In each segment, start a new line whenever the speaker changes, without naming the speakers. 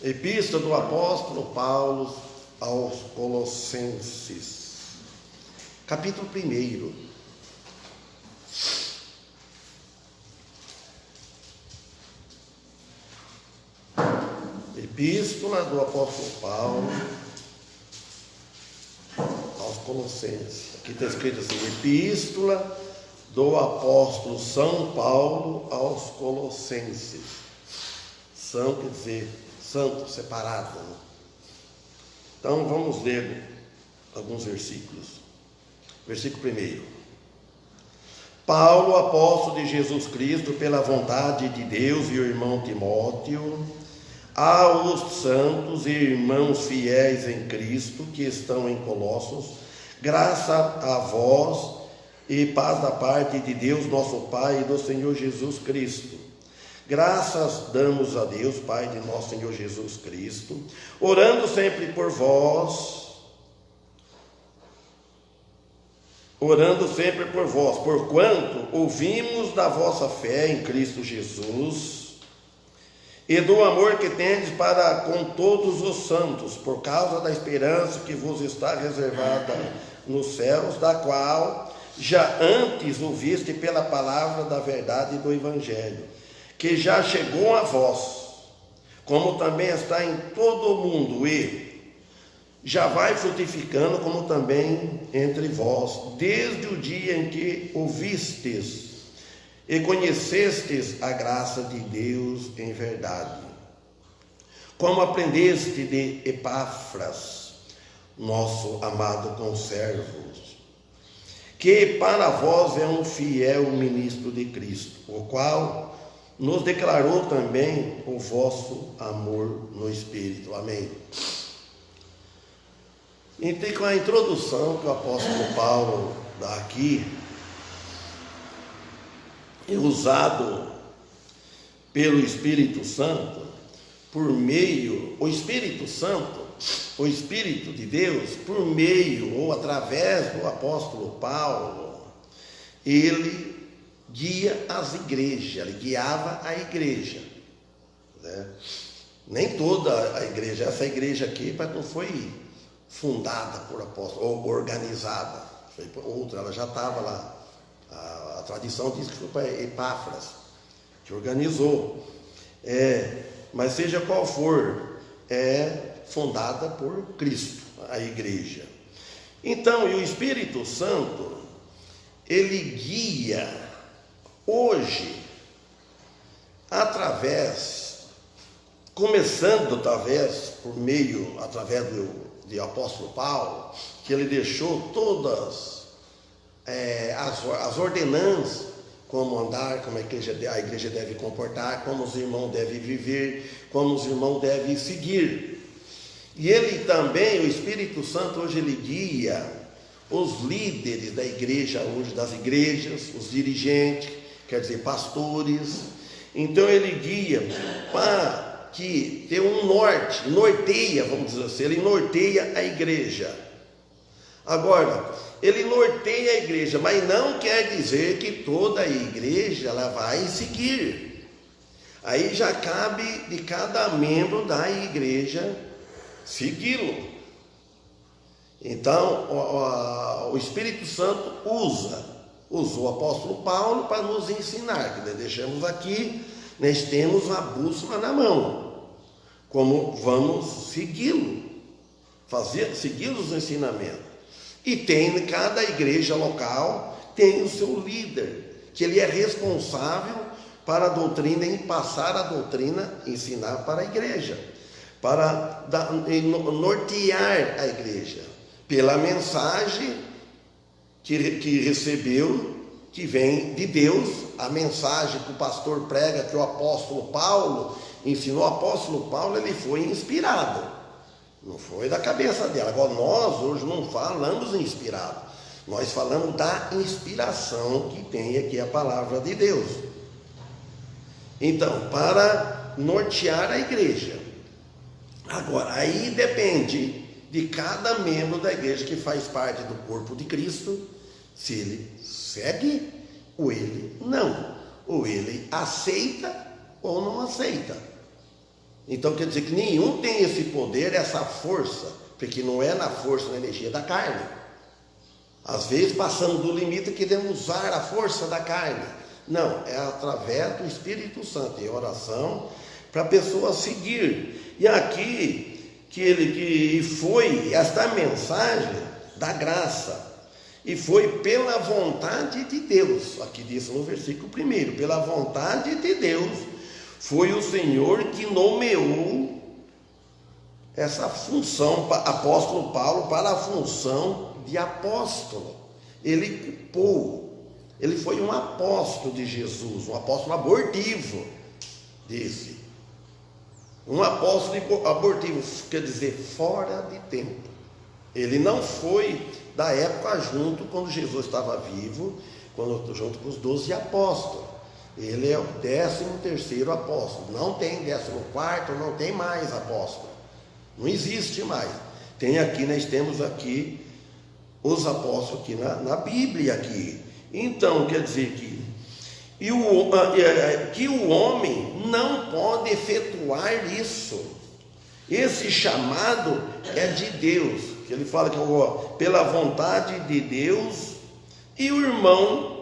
Epístola do apóstolo Paulo aos Colossenses, capítulo 1. Epístola do apóstolo Paulo aos Colossenses. Aqui está escrito assim: Epístola do apóstolo São Paulo aos Colossenses. São quer dizer santo, separado. Então vamos ler alguns versículos. Versículo 1. Paulo, apóstolo de Jesus Cristo, pela vontade de Deus, e o irmão Timóteo, aos santos e irmãos fiéis em Cristo, que estão em Colossos, graça a vós e paz da parte de Deus, nosso Pai, e do Senhor Jesus Cristo. Graças damos a Deus, Pai de nosso Senhor Jesus Cristo, orando sempre por vós, porquanto ouvimos da vossa fé em Cristo Jesus e do amor que tendes para com todos os santos, por causa da esperança que vos está reservada nos céus, da qual já antes ouviste pela palavra da verdade do Evangelho, que já chegou a vós, como também está em todo o mundo, e já vai frutificando, como também entre vós, desde o dia em que ouvistes e conhecestes a graça de Deus em verdade, como aprendeste de Epáfras, nosso amado conservo, que para vós é um fiel ministro de Cristo, o qual nos declarou também o vosso amor no Espírito. Amém. Então, com a introdução que o apóstolo Paulo dá aqui, é usado pelo Espírito Santo, por meio, o Espírito Santo, o Espírito de Deus, por meio ou através do apóstolo Paulo, ele guia as igrejas, ele guiava a igreja, né? Nem toda a igreja, essa igreja aqui não foi fundada por apóstolo, ou organizada, foi por outra, ela já estava lá, a tradição diz que foi para Epáfras, que organizou, mas seja qual for, é fundada por Cristo, a igreja. Então, e o Espírito Santo, ele guia hoje, começando talvez através do apóstolo Paulo, que ele deixou todas as ordenanças, como andar, como a igreja deve comportar, como os irmãos devem viver, como os irmãos devem seguir. E ele também, o Espírito Santo hoje, ele guia os líderes da igreja hoje, das igrejas, os dirigentes, quer dizer, pastores. Então ele guia para que tenha um norteia, vamos dizer assim, ele norteia a igreja. Agora, ele norteia a igreja, mas não quer dizer que toda a igreja ela vai seguir. Aí já cabe de cada membro da igreja segui-lo. Então, o Espírito Santo usou o apóstolo Paulo para nos ensinar, que nós deixamos aqui, nós temos a bússola na mão, como vamos segui-lo, seguir os ensinamentos. E tem, cada igreja local tem o seu líder, que ele é responsável para a doutrina e passar a doutrina, ensinar para a igreja, para nortear a igreja, pela mensagem que recebeu, que vem de Deus, a mensagem que o pastor prega, que o apóstolo Paulo ensinou. O apóstolo Paulo, ele foi inspirado, não foi da cabeça dela. Agora nós hoje não falamos em inspirado, nós falamos da inspiração que tem aqui a palavra de Deus. Então, para nortear a igreja. Agora, aí depende de cada membro da igreja que faz parte do corpo de Cristo, se ele segue ou ele não, ou ele aceita ou não aceita. Então quer dizer que nenhum tem esse poder, essa força, porque não é na força, na energia da carne. Às vezes passamos do limite e queremos usar a força da carne. Não, é através do Espírito Santo, em oração, para a pessoa seguir. E aqui, que foi esta mensagem da graça, e foi pela vontade de Deus, aqui diz no versículo 1, pela vontade de Deus, foi o Senhor que nomeou essa função, apóstolo Paulo, para a função de apóstolo. Ele culpou, ele foi um apóstolo de Jesus, um apóstolo abortivo, disse. Um apóstolo abortivo, quer dizer, fora de tempo. Ele não foi da época junto, quando Jesus estava vivo, junto com os 12 apóstolos. Ele é o 13º apóstolo. Não tem 14º, não tem mais apóstolo. Não existe mais. Nós temos aqui os apóstolos aqui na Bíblia aqui. Então, quer dizer que o homem não pode efetuar isso. Esse chamado é de Deus. Que ele fala que pela vontade de Deus. E o irmão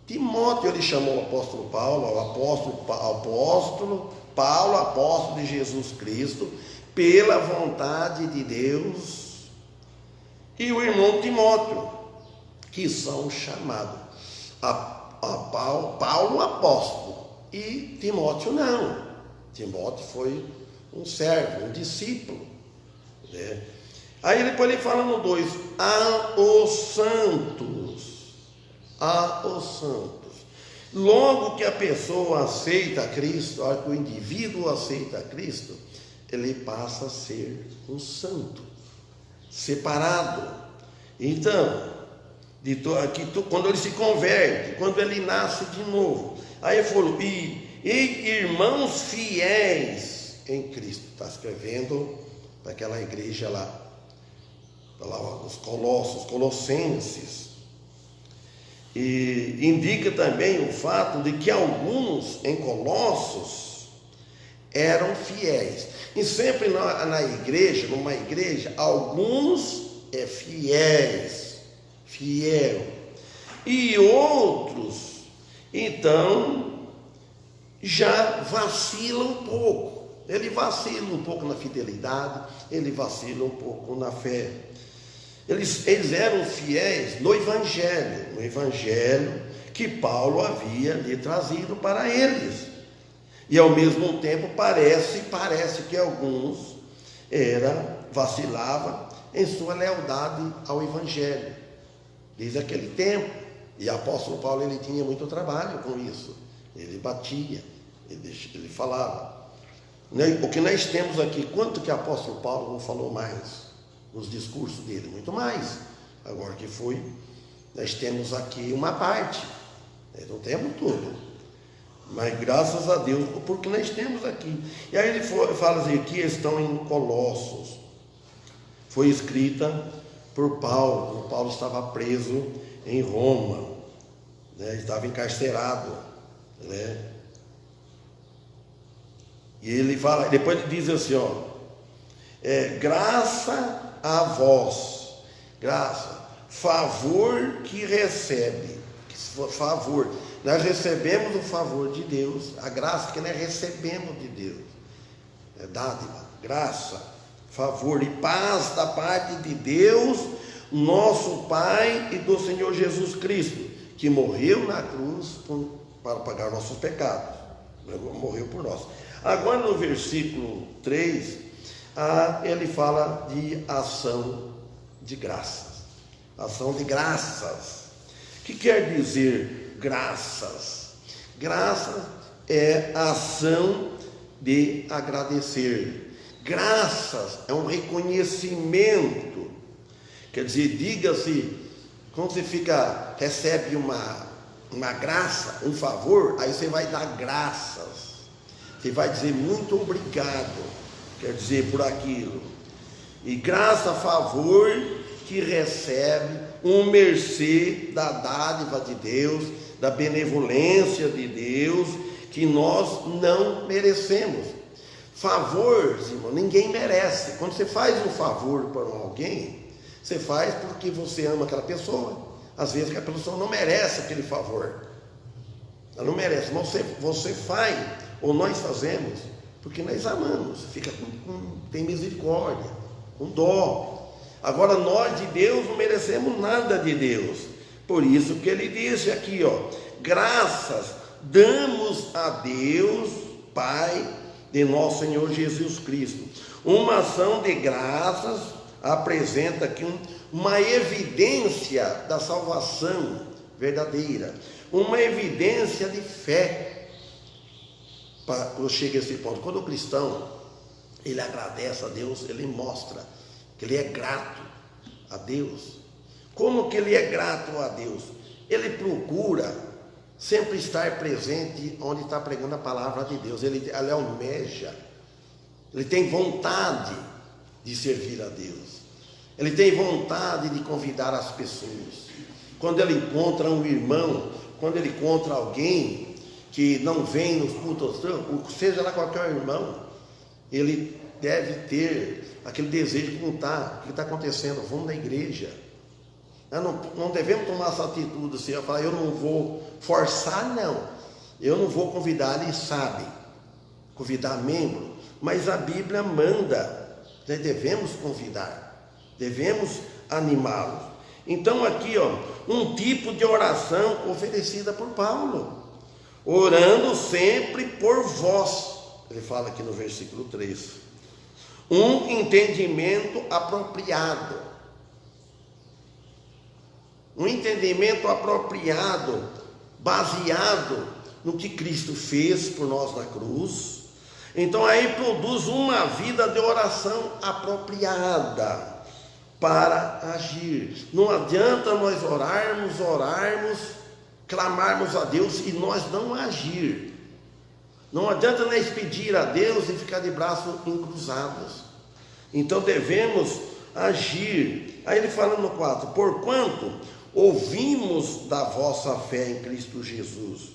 Timóteo, ele chamou o apóstolo Paulo, apóstolo Paulo, apóstolo de Jesus Cristo, pela vontade de Deus. E o irmão Timóteo, que são chamados Paulo apóstolo, e Timóteo não. Timóteo foi um servo, um discípulo, né? Aí depois ele fala no 2, aos santos. Logo que a pessoa aceita Cristo, que o indivíduo aceita Cristo, ele passa a ser um santo, separado. Então, quando ele se converte, quando ele nasce de novo, aí ele falou, e irmãos fiéis em Cristo, está escrevendo para aquela igreja lá os Colossenses, e indica também o fato de que alguns em Colossos eram fiéis, e sempre na igreja, numa igreja, alguns fiel, e outros, então, já vacilam um pouco. Ele vacila um pouco na fidelidade, ele vacila um pouco na fé. Eles eram fiéis no evangelho que Paulo havia lhe trazido para eles. E ao mesmo tempo parece que alguns vacilavam em sua lealdade ao evangelho. Desde aquele tempo, e o apóstolo Paulo, ele tinha muito trabalho com isso. Ele batia, ele falava. O que nós temos aqui, quanto que o apóstolo Paulo não falou mais nos discursos dele? Muito mais. Agora que nós temos aqui uma parte, nós não temos tudo, mas graças a Deus, porque nós temos aqui. E aí ele fala assim, que estão em Colossos, foi escrita por Paulo. Paulo estava preso em Roma, né? Estava encarcerado, né? E ele fala, depois ele diz assim, graça a vós, graça, favor que recebe, favor, nós recebemos o favor de Deus, a graça que nós recebemos de Deus, é dádiva, graça, favor e paz da parte de Deus, nosso Pai, e do Senhor Jesus Cristo, que morreu na cruz para pagar nossos pecados, morreu por nós. Agora no versículo 3, ele fala de ação de graças. Ação de graças. O que quer dizer graças? Graças é a ação de agradecer. Graças é um reconhecimento. Quer dizer, diga-se, quando você recebe uma graça, um favor, aí você vai dar graças. Você vai dizer muito obrigado, quer dizer, por aquilo. E graça, favor que recebe, mercê da dádiva de Deus, da benevolência de Deus, que nós não merecemos. Favor, irmão, ninguém merece. Quando você faz um favor para alguém, você faz porque você ama aquela pessoa. Às vezes aquela pessoa não merece aquele favor. Ela não merece, mas você faz, ou nós fazemos, porque nós amamos, tem misericórdia, com dó. Agora nós de Deus não merecemos nada de Deus. Por isso que ele disse aqui, graças damos a Deus, Pai de nosso Senhor Jesus Cristo. Uma ação de graças apresenta aqui uma evidência da salvação verdadeira, uma evidência de fé. Eu chego a esse ponto, quando o cristão ele agradece a Deus, ele mostra que ele é grato a Deus. Como que ele é grato a Deus? Ele procura sempre estar presente onde está pregando a palavra de Deus. Ele almeja, ele tem vontade de servir a Deus, ele tem vontade de convidar as pessoas. Quando ele encontra um irmão, quando ele encontra alguém que não vem nos cultos, seja lá qualquer irmão, ele deve ter aquele desejo de contar o que está acontecendo. Vamos na igreja. Não devemos tomar essa atitude assim, eu falar, eu não vou forçar, não. Eu não vou convidar, eles sabem, convidar membro, mas a Bíblia manda, nós devemos convidar, devemos animá-los. Então aqui, um tipo de oração oferecida por Paulo, orando sempre por vós, ele fala aqui no versículo 3, um entendimento apropriado. Um entendimento apropriado, baseado no que Cristo fez por nós na cruz. Então aí produz uma vida de oração apropriada para agir. Não adianta nós orarmos, clamarmos a Deus e nós não agir. Não adianta nós pedir a Deus e ficar de braços cruzados. Então devemos agir. Aí ele fala no 4, porquanto ouvimos da vossa fé em Cristo Jesus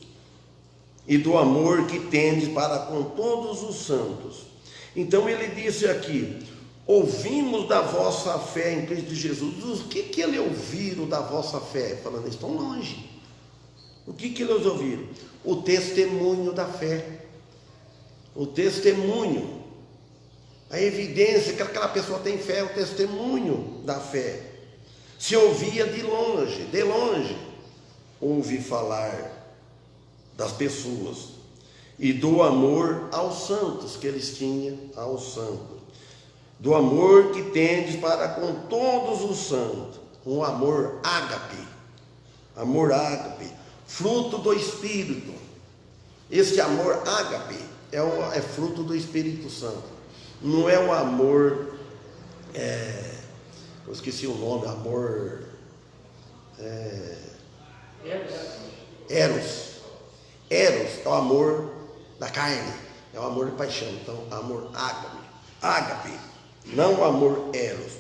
e do amor que tendes para com todos os santos. Então ele disse aqui, ouvimos da vossa fé em Cristo Jesus. O que eles ouviram da vossa fé? Falando, eles estão longe. O que eles ouviram? O testemunho da fé. O testemunho. A evidência que aquela pessoa tem fé é o testemunho da fé. Se ouvia de longe, ouvi falar das pessoas e do amor aos santos que eles tinham aos santos, do amor que tendes para com todos os santos, um amor ágape, fruto do Espírito. Esse amor ágape é fruto do Espírito Santo, não é um amor, eu esqueci o nome, amor, Eros é o amor da carne, é o amor de paixão. Então, amor ágape, não o amor Eros.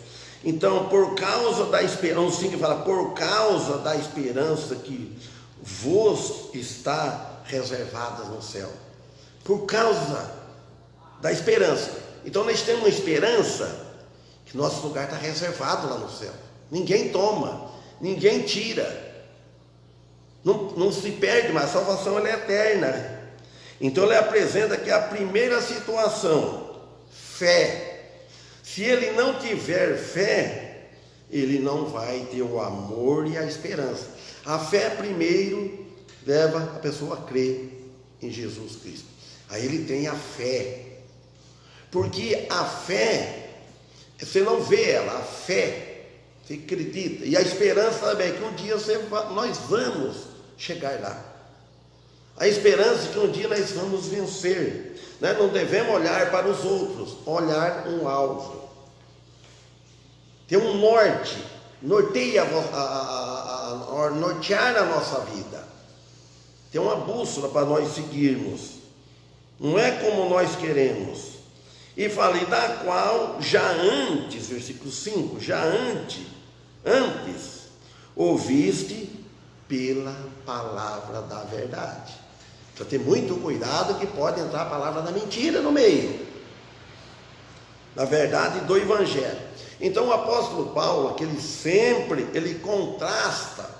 Então, por causa da esperança, sim, que fala, por causa da esperança que vos está reservada no céu, por causa da esperança. Então, nós temos uma esperança que nosso lugar está reservado lá no céu. Ninguém toma, ninguém tira. Não se perde, mas a salvação ela é eterna. Então ele apresenta que a primeira situação, fé. Se ele não tiver fé, ele não vai ter o amor e a esperança. A fé primeiro leva a pessoa a crer em Jesus Cristo. Aí ele tem a fé. Porque a fé, você não vê ela, a fé, você acredita. E a esperança também, que um dia nós vamos chegar lá. A esperança que um dia nós vamos vencer. Né? Não devemos olhar para os outros, olhar um alvo. Tem um norte, nortear a nossa vida. Tem uma bússola para nós seguirmos. Não é como nós queremos. E falei, da qual já antes, versículo 5, já antes, ouviste pela palavra da verdade. Precisa ter muito cuidado que pode entrar a palavra da mentira no meio. na verdade, do Evangelho. Então o apóstolo Paulo, que ele contrasta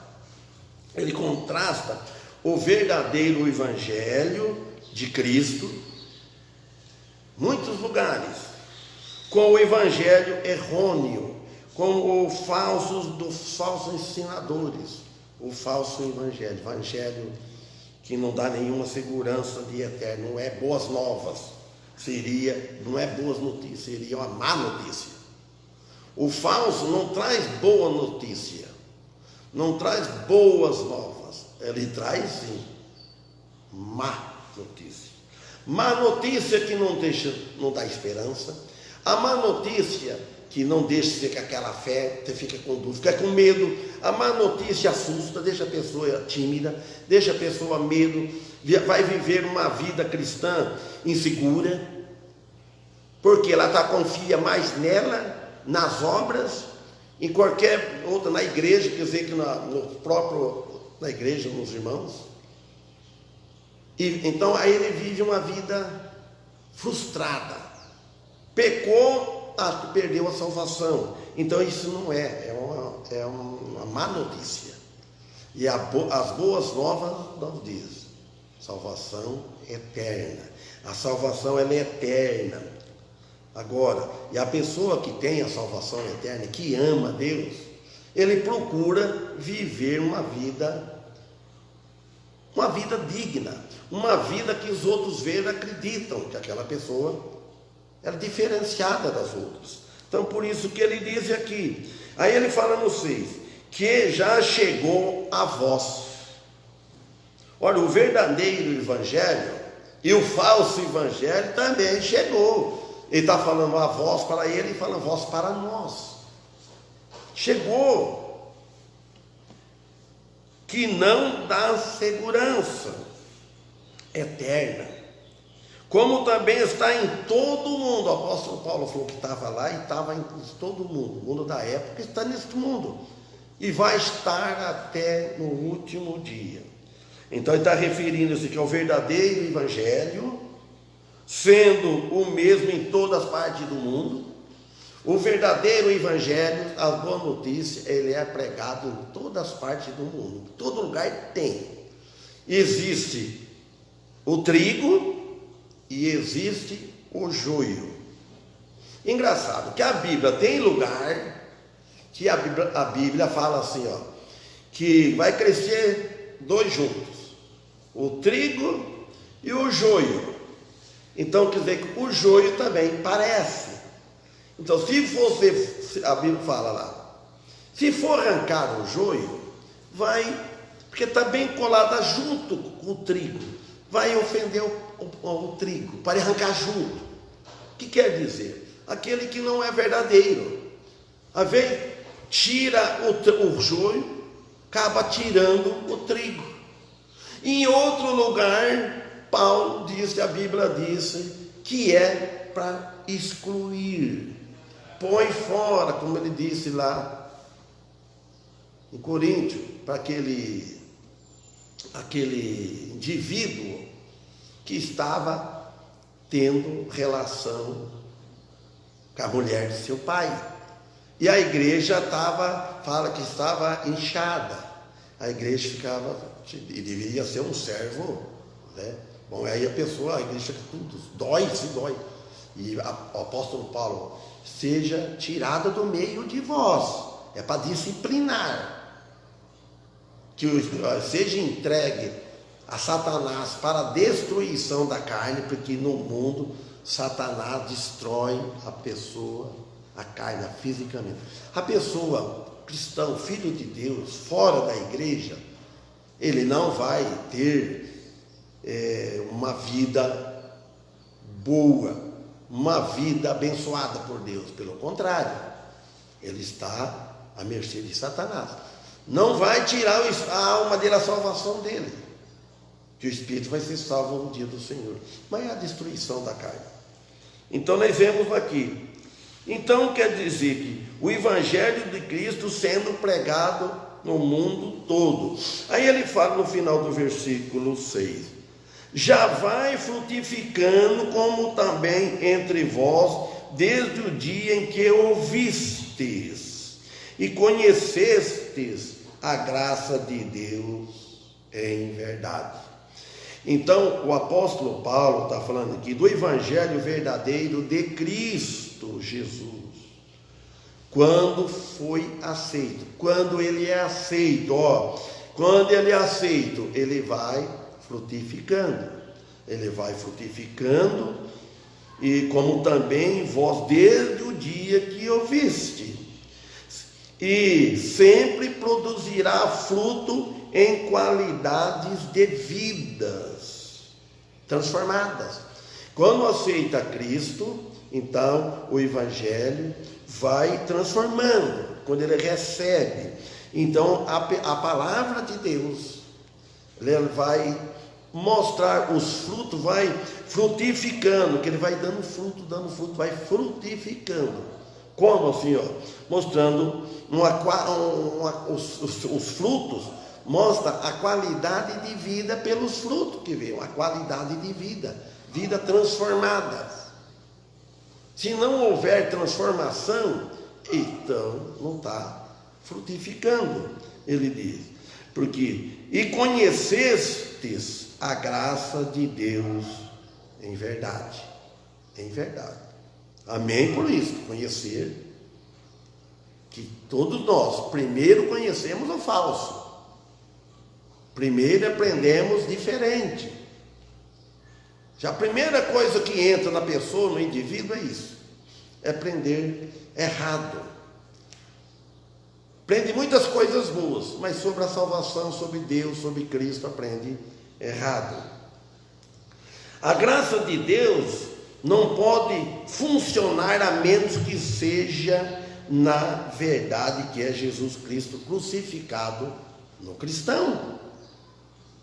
o verdadeiro Evangelho de Cristo, muitos lugares, com o Evangelho errôneo, com os falsos ensinadores, o falso Evangelho que não dá nenhuma segurança de eterno, não é boas novas, não é boas notícias, seria uma má notícia. O falso não traz boa notícia, não traz boas novas, ele traz sim má notícia. Má notícia que não dá esperança, a má notícia que não deixa você com aquela fé, você fica com dúvida, fica com medo. A má notícia assusta, deixa a pessoa tímida, deixa a pessoa medo, vai viver uma vida cristã insegura, porque ela confia mais nela, nas obras, em qualquer outra, na igreja, quer dizer que na igreja, nos irmãos. E então aí ele vive uma vida frustrada, pecou, perdeu a salvação. Então isso não é uma má notícia. E as boas novas não diz salvação eterna. A salvação ela é eterna. Agora, e a pessoa que tem a salvação eterna, que ama Deus, ele procura viver uma vida digna, uma vida que os outros vejam e acreditam que aquela pessoa é diferenciada das outras. Então, por isso que ele diz aqui, aí ele fala no 6, que já chegou a vós. Olha, o verdadeiro evangelho e o falso evangelho também chegou. Ele está falando a vós para ele e fala a vós para nós. Chegou. Que não dá segurança eterna. Como também está em todo o mundo. O apóstolo Paulo falou que estava lá e estava em todo o mundo. O mundo da época está neste mundo. E vai estar até no último dia. Então ele está referindo-se que é o verdadeiro evangelho, sendo o mesmo em todas as partes do mundo. O verdadeiro evangelho, a boa notícia, ele é pregado em todas as partes do mundo. Todo lugar tem. Existe o trigo e existe o joio. Engraçado que a Bíblia tem lugar que a Bíblia fala assim, ó, que vai crescer dois juntos, o trigo e o joio. Então quer dizer que o joio também parece. Então a Bíblia fala lá, se for arrancar o joio, vai, porque está bem colada junto com o trigo, vai ofender o trigo, para arrancar junto. O que quer dizer? Aquele que não é verdadeiro, às vezes tira o joio, acaba tirando o trigo. Em outro lugar, Paulo disse, a Bíblia disse, que é para excluir, põe fora, como ele disse lá em Coríntios, para aquele indivíduo que estava tendo relação com a mulher de seu pai. E a igreja fala que estava inchada. A igreja ficava, e deveria ser um servo, né? Bom, aí a igreja fica tudo, se dói. E o apóstolo Paulo, seja tirada do meio de vós, é para disciplinar, que seja entregue a Satanás para a destruição da carne, porque no mundo Satanás destrói a pessoa, a carne, fisicamente. A pessoa, cristão, filho de Deus, fora da igreja, ele não vai ter uma vida boa, uma vida abençoada por Deus. Pelo contrário, ele está à mercê de Satanás. Não vai tirar a alma dele, a salvação dele, que o espírito vai ser salvo no dia do Senhor, mas é a destruição da carne. Então nós vemos aqui, então quer dizer que o evangelho de Cristo sendo pregado no mundo todo. Aí ele fala no final do versículo 6, já vai frutificando, como também entre vós desde o dia em que ouvistes e conhecestes a graça de Deus em verdade. Então, o apóstolo Paulo está falando aqui do evangelho verdadeiro de Cristo Jesus. Quando foi aceito, quando ele é aceito, quando ele é aceito, ele vai frutificando, e como também vós desde o dia que ouviste, e sempre produzirá fruto em qualidades de vidas transformadas. Quando aceita Cristo, então o evangelho vai transformando. Quando ele recebe, então a palavra de Deus, ele vai mostrar os frutos, vai frutificando, que ele vai dando fruto, vai frutificando. Como assim? Mostrando os frutos, mostra a qualidade de vida pelos frutos que veio, a qualidade de vida transformada. Se não houver transformação, então não está frutificando, ele diz. Porque, e conhecestes a graça de Deus em verdade. Amém por isso, conhecer, que todos nós primeiro conhecemos o falso. Primeiro aprendemos diferente. Já a primeira coisa que entra na pessoa, no indivíduo, é isso. É aprender errado. Aprende muitas coisas boas, mas sobre a salvação, sobre Deus, sobre Cristo, aprende errado. A graça de Deus não pode funcionar a menos que seja na verdade que é Jesus Cristo crucificado no cristão.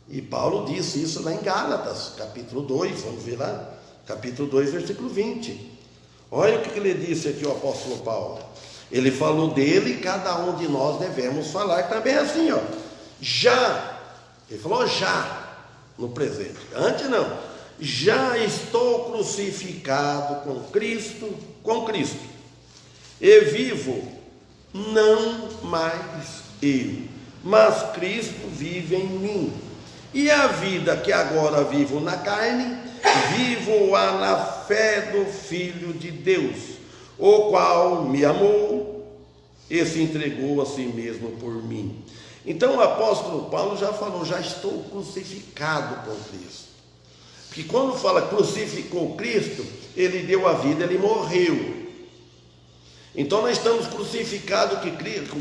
E Paulo disse isso lá em Gálatas, capítulo 2, vamos ver lá, capítulo 2, versículo 20. Olha o que ele disse aqui, o apóstolo Paulo. Ele falou dele, cada um de nós devemos falar também assim, ele falou já, no presente, antes não, já estou crucificado com Cristo, e vivo, não mais eu, mas Cristo vive em mim. E a vida que agora vivo na carne, vivo-a na fé do Filho de Deus, o qual me amou e se entregou a si mesmo por mim. Então o apóstolo Paulo já falou, já estou crucificado com Cristo. Porque quando fala crucificou Cristo, ele deu a vida, ele morreu. Então nós estamos crucificados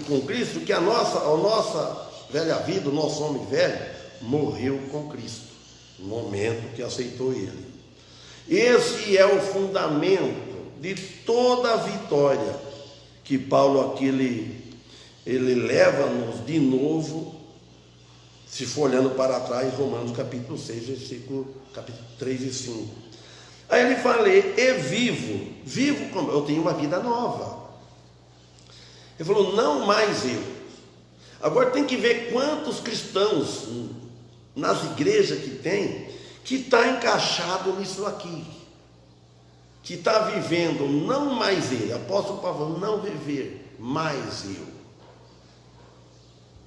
com Cristo, que a nossa velha vida, o nosso homem velho, morreu com Cristo, no momento que aceitou Ele. Esse é o fundamento de toda a vitória que Paulo aqui ele leva-nos de novo, se for olhando para trás, Romanos capítulo 6, capítulo 3 e 5. Aí ele fala, e vivo como eu tenho uma vida nova. Ele falou, não mais eu. Agora tem que ver quantos cristãos nas igrejas que está encaixado nisso aqui, que está vivendo não mais ele, apóstolo Paulo, não viver mais eu.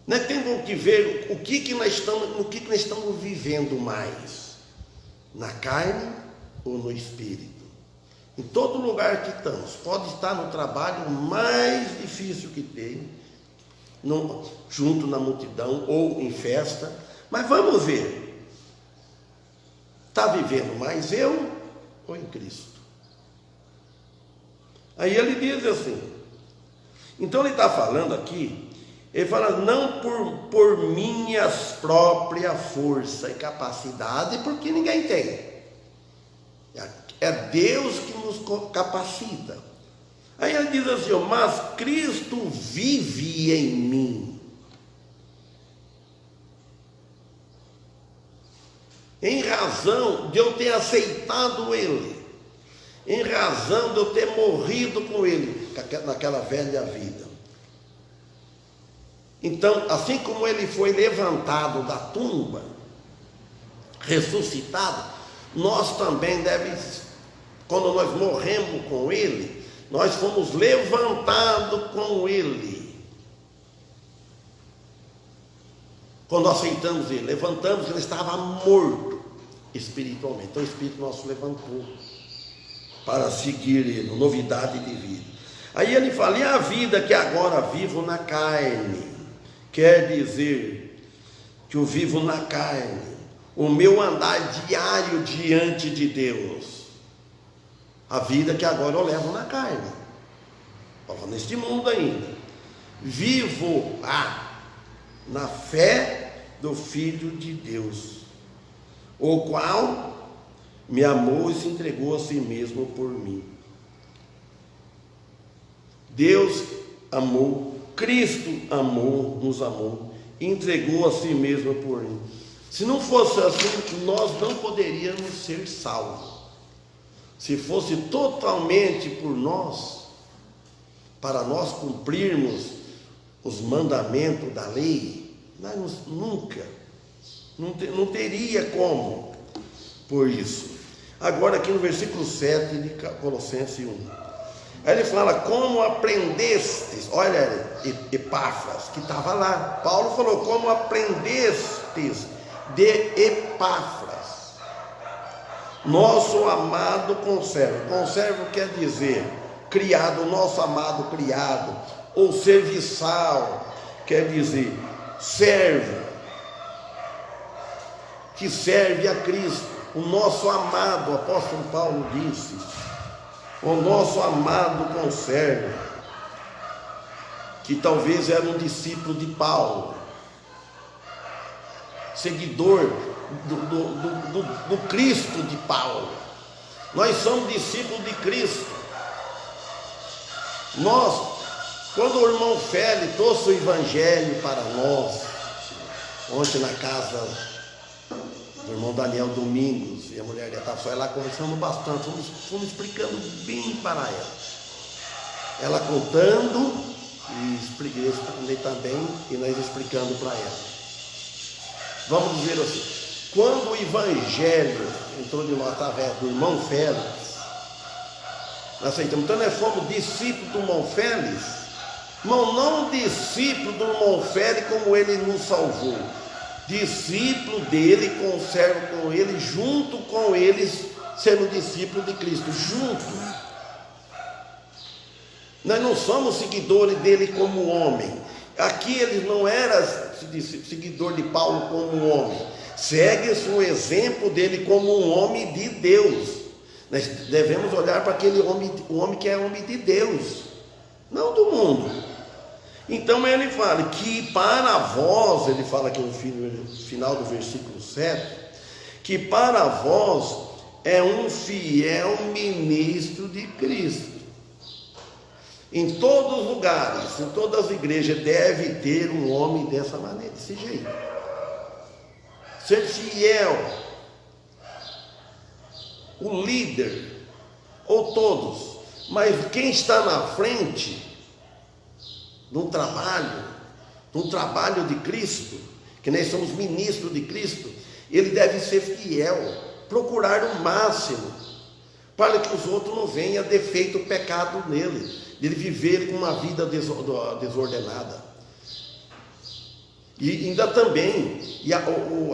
Nós temos que ver no que nós estamos vivendo mais, na carne ou no espírito. Em todo lugar que estamos, pode estar no trabalho mais difícil que tem, junto na multidão ou em festa, mas vamos ver, está vivendo mais eu ou em Cristo? Aí ele diz assim, então ele está falando aqui, ele fala, não por minhas próprias forças e capacidade, porque ninguém tem, é Deus que nos capacita. Aí ele diz assim, mas Cristo vive em mim. Em razão de eu ter aceitado Ele, em razão de eu ter morrido com Ele, naquela velha vida. Então, assim como Ele foi levantado da tumba, ressuscitado, nós também devemos quando nós morremos com Ele, nós fomos levantados com Ele. Quando aceitamos Ele, levantamos, Ele estava morto espiritualmente. Então o Espírito nosso levantou para seguir Ele, novidade de vida. Aí ele fala, e a vida que agora vivo na carne? Quer dizer que eu vivo na carne, o meu andar diário diante de Deus. A vida que agora eu levo na carne, neste mundo ainda. Vivo na fé do Filho de Deus, o qual me amou e se entregou a si mesmo por mim. Deus amou, Cristo amou, nos amou, entregou a si mesmo por mim. Se não fosse assim, nós não poderíamos ser salvos. Se fosse totalmente por nós, para nós cumprirmos os mandamentos da lei, nós nunca, não teria como por isso. Agora aqui no versículo 7 de Colossenses 1. Aí ele fala, como aprendestes, olha, Epáfras, que estava lá. Paulo falou, como aprendestes de Epáfras, nosso amado conservo. Conservo quer dizer criado, nosso amado criado, ou serviçal, quer dizer servo, que serve a Cristo. O nosso amado, o apóstolo Paulo disse, o nosso amado conservo, que talvez era um discípulo de Paulo, seguidor do Cristo de Paulo. Nós somos discípulos de Cristo. Nós, quando o irmão Félix trouxe o evangelho para nós, ontem na casa do irmão Daniel Domingos, e a mulher dele estava só lá conversando bastante, fomos explicando bem para ela. Ela contando, e eu expliquei também, e nós explicando para ela. Vamos dizer assim, quando o evangelho entrou de nós através do irmão Félix, nós aceitamos. Então nós fomos discípulos do irmão Félix, não discípulo do irmão Félix como ele nos salvou, discípulo dele, conservo com ele, junto com eles, sendo discípulo de Cristo, junto. Nós não somos seguidores dele como homem. Aqui ele não era seguidor de Paulo como homem, segue-se o exemplo dele como um homem de Deus. Nós devemos olhar para aquele homem, o homem que é homem de Deus, não do mundo. Então ele fala que para vós, ele fala aqui no final do versículo 7, que para vós é um fiel ministro de Cristo. Em todos os lugares, em todas as igrejas, deve ter um homem dessa maneira, desse jeito. Ser fiel, o líder, ou todos, mas quem está na frente num trabalho de Cristo, que nós somos ministros de Cristo, ele deve ser fiel, procurar o máximo, para que os outros não venham defeito, pecado nele, ele viver com uma vida desordenada. E ainda também,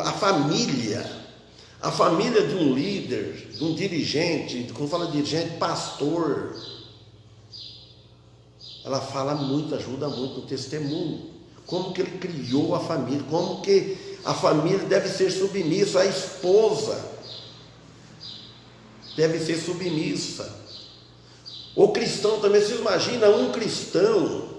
a família de um líder, de um dirigente, como fala dirigente, pastor, ela fala muito, ajuda muito no testemunho, como que ele criou a família, como que a família deve ser submissa, a esposa deve ser submissa, o cristão também. Você imagina um cristão,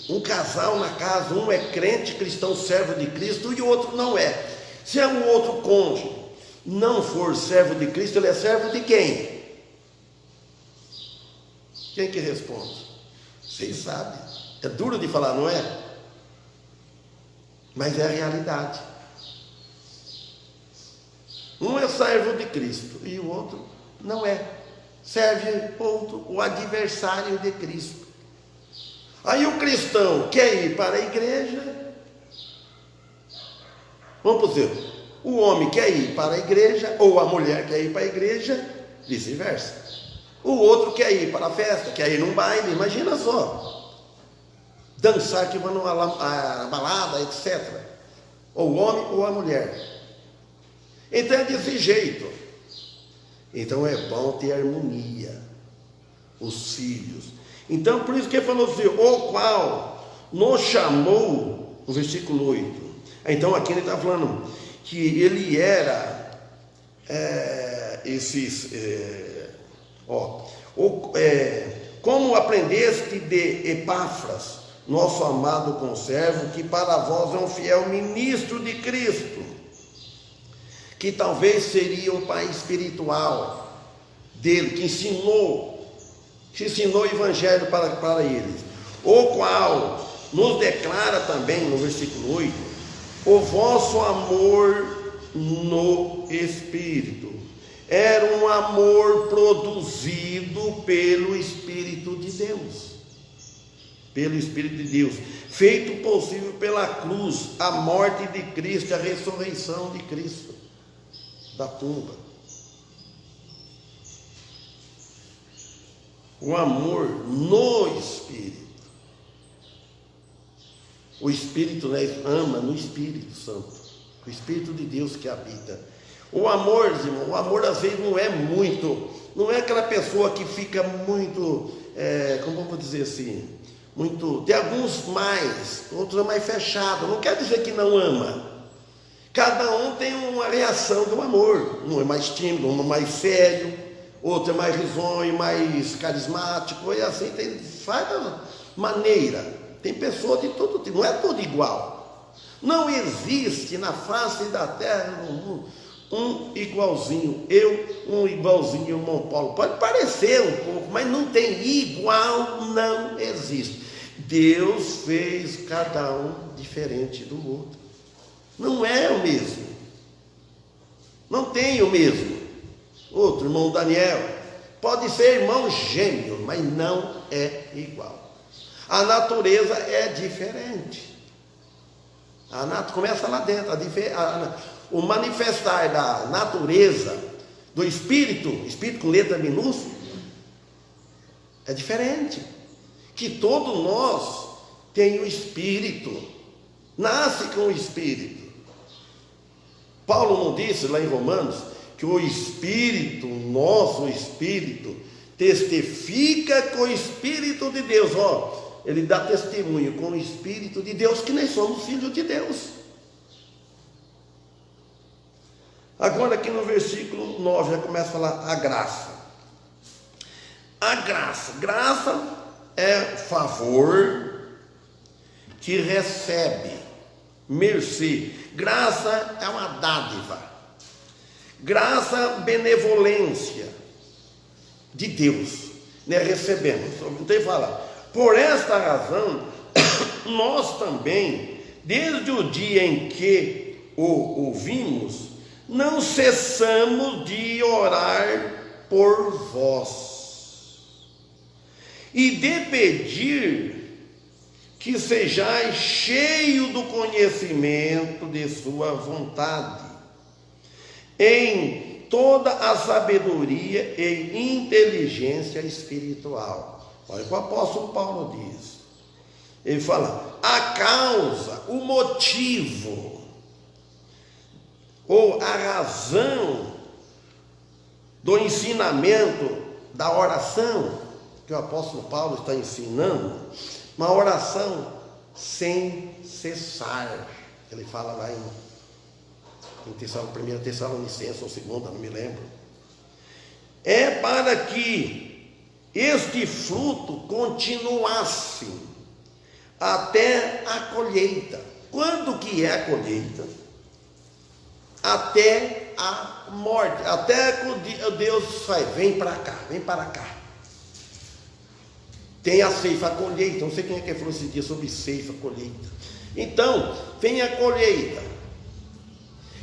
um casal na casa, um é crente, cristão, servo de Cristo, e o outro não é. Se o outro cônjuge não for servo de Cristo, ele é servo de quem? Quem que responde? Vocês sabem. É duro de falar, não é? Mas é a realidade. Um é servo de Cristo e o outro não é. Serve outro, o adversário de Cristo. Aí o cristão quer ir para a igreja, vamos dizer, O homem quer ir para a igreja, ou a mulher quer ir para a igreja, vice-versa. O outro quer ir para a festa, quer ir num baile, imagina só. Dançar que vai numa balada, etc. Ou o homem ou a mulher. Então é desse jeito. Então é bom ter harmonia. Os filhos. Então por isso que ele falou assim, o qual nos chamou, no versículo 8. Então aqui ele está falando que ele era como aprendeste de Epáfras, nosso amado conservo, que para vós é um fiel ministro de Cristo, que talvez seria um pai espiritual dele, que ensinou o evangelho para eles, o qual nos declara também no versículo 8, o vosso amor no Espírito. Era um amor produzido pelo Espírito de Deus. Pelo Espírito de Deus. Feito possível pela cruz, a morte de Cristo, a ressurreição de Cristo da tumba. O amor no Espírito. O Espírito, né, ama no Espírito Santo. O Espírito de Deus que habita. O amor, irmão, o amor às vezes não é muito, não é aquela pessoa que fica muito, como vamos dizer assim, muito, tem alguns mais, outros é mais fechado, não quer dizer que não ama. Cada um tem uma reação do amor, um é mais tímido, um é mais sério, outro é mais risonho, mais carismático, e assim, tem várias maneiras, tem pessoas de todo tipo, não é tudo igual. Não existe na face da terra um igualzinho, um igualzinho ao irmão Paulo. Pode parecer um pouco, mas não tem igual, não existe. Deus fez cada um diferente do outro. Não é o mesmo. Não tem o mesmo. Outro, irmão Daniel, pode ser irmão gêmeo, mas não é igual. A natureza é diferente. A natureza começa lá dentro. O manifestar da natureza, do espírito com letra minúscula, é diferente. Que todos nós tem o espírito, nasce com o espírito. Paulo não disse lá em Romanos que o espírito, nosso espírito, testifica com o espírito de Deus, ele dá testemunho com o espírito de Deus que nós somos filhos de Deus. Agora aqui no versículo 9 já começa a falar a graça. A graça é favor que recebe, mercê. Graça é uma dádiva. Graça, benevolência de Deus, né? Recebemos. Então ele fala, por esta razão, nós também, desde o dia em que o ouvimos, não cessamos de orar por vós e de pedir que sejais cheio do conhecimento de sua vontade, em toda a sabedoria e inteligência espiritual. Olha o que o apóstolo Paulo diz. Ele fala, a causa, o motivo, ou a razão do ensinamento da oração, que o apóstolo Paulo está ensinando, uma oração sem cessar. Ele fala lá em 1 Tessalonicenses ou 2, não me lembro. É para que este fruto continuasse até a colheita. Quando que é a colheita? Até a morte, até que Deus faz, vem para cá. Tem a ceifa, a colheita. Não sei quem é que falou esse dia sobre ceifa, colheita. Então, tem a colheita.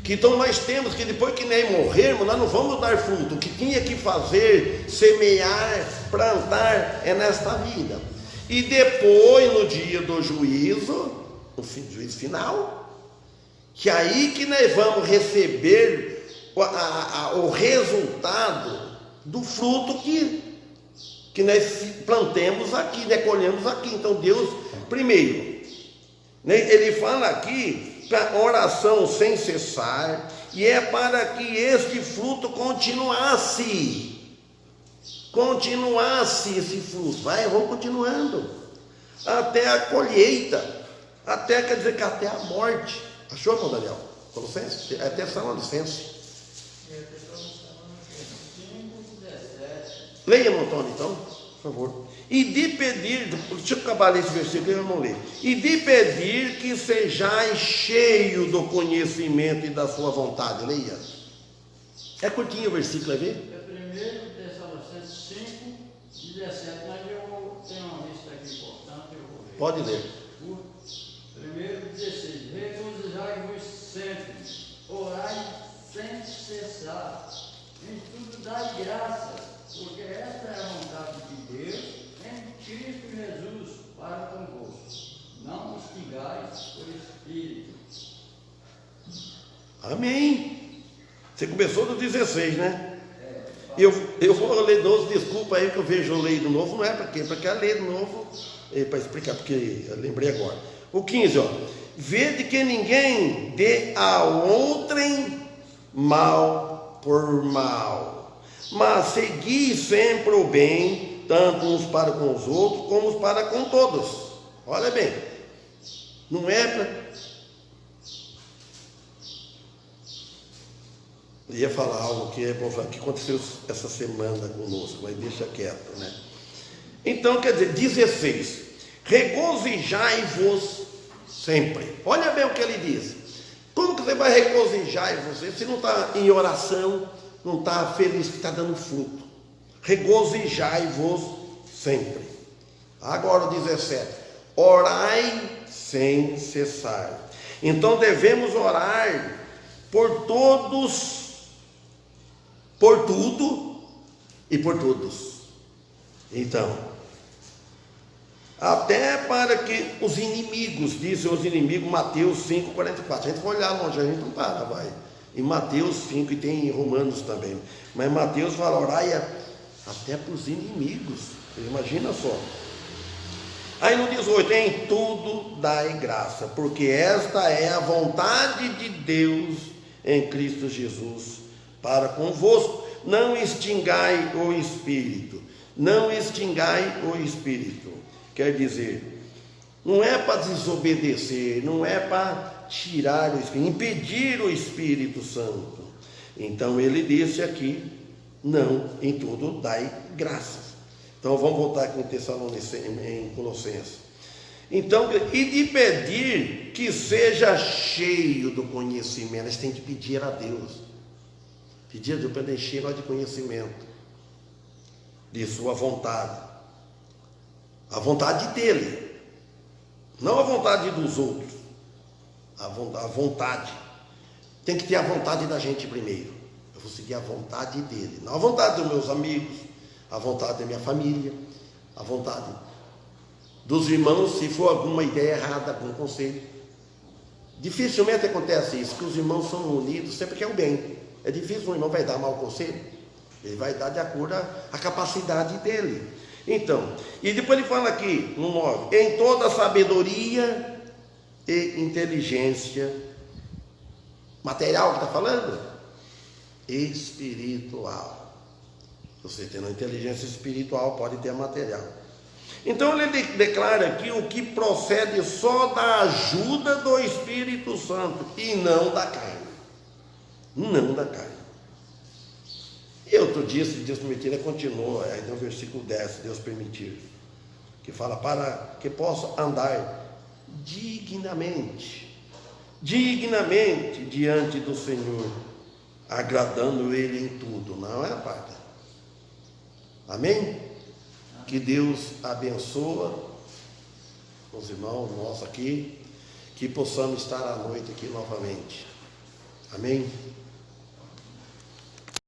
Que então nós temos que depois que nós morrermos, nós não vamos dar fruto. O que tinha que fazer, semear, plantar, é nesta vida. E depois, no dia do juízo, no juízo final, que aí que nós vamos receber o resultado do fruto que nós plantemos aqui, né, colhemos aqui. Então Deus, primeiro, né, ele fala aqui para oração sem cessar, e é para que este fruto continuasse esse fruto. Vamos continuando até a colheita, até, quer dizer que até a morte. Achou, irmão Daniel? Colossenses? Até Tessalonicenses. Leia, irmão Antônio, então, por favor. E de pedir, deixa eu acabar esse versículo, eu não leio. E de pedir que sejais cheio do conhecimento e da sua vontade. Leia. É curtinho o versículo, vai ver?
É 1 Tessalonicenses 5, 17, mas eu tenho uma lista aqui importante, eu vou ler.
Pode ler.
1:16. Regozijai-vos sempre, orai sem cessar, em tudo dai graças, porque esta é a vontade de Deus em Cristo Jesus para convosco. Não extingais o Espírito.
Amém. Você começou do 16, né? Eu vou ler 12, desculpa aí que eu vejo eu leio do novo, não é para quê? Para ler do novo, para explicar, porque eu lembrei agora. O 15, ó. Vede que ninguém dê a outrem mal por mal, mas segui sempre o bem, tanto uns para com os outros, como uns para com todos. Olha bem, não é para... Eu ia falar algo que é bom falar, que aconteceu essa semana conosco, mas deixa quieto, né? Então, quer dizer, 16, regozijai-vos sempre. Olha bem o que ele diz. Como que você vai regozijar em você se não está em oração, não está feliz que está dando fruto? Regozijai-vos sempre. Agora o 17, orai sem cessar. Então devemos orar por todos, por tudo e por todos. Então, até para que os inimigos, dizem os inimigos, Mateus 5,44. A gente vai olhar longe, a gente não para, vai. Em Mateus 5, e tem em Romanos também. Mas Mateus fala, orai até para os inimigos. Imagina só. Aí no 18, em tudo dai graça, porque esta é a vontade de Deus em Cristo Jesus para convosco. Não extingai o Espírito. Não extingai o Espírito. Quer dizer, não é para desobedecer, não é para tirar o Espírito, impedir o Espírito Santo. Então ele disse aqui, não, em tudo dai graças. Então vamos voltar aqui em Colossenses. Então, e de pedir que seja cheio do conhecimento. Nós temos que pedir a Deus. Pedir a Deus para encher nós de conhecimento, de sua vontade. A vontade dele, não a vontade dos outros, a vontade. Tem que ter a vontade da gente primeiro. Eu vou seguir a vontade dele, não a vontade dos meus amigos, a vontade da minha família, a vontade dos irmãos, se for alguma ideia errada, algum conselho. Dificilmente acontece isso, que os irmãos são unidos sempre que é o bem. É difícil um irmão vai dar mau conselho, ele vai dar de acordo à capacidade dele. Então, e depois ele fala aqui, no 9, em toda sabedoria e inteligência, material que está falando? Espiritual. Você tendo inteligência espiritual, pode ter material. Então ele declara aqui o que procede só da ajuda do Espírito Santo, e não da carne. Não da carne. E outro dia, se Deus permitir, ele continua, aí no versículo 10, se Deus permitir, que fala, para que possa andar dignamente diante do Senhor, agradando Ele em tudo, não é, Pai? Amém? Que Deus abençoa os irmãos nossos aqui, que possamos estar à noite aqui novamente. Amém?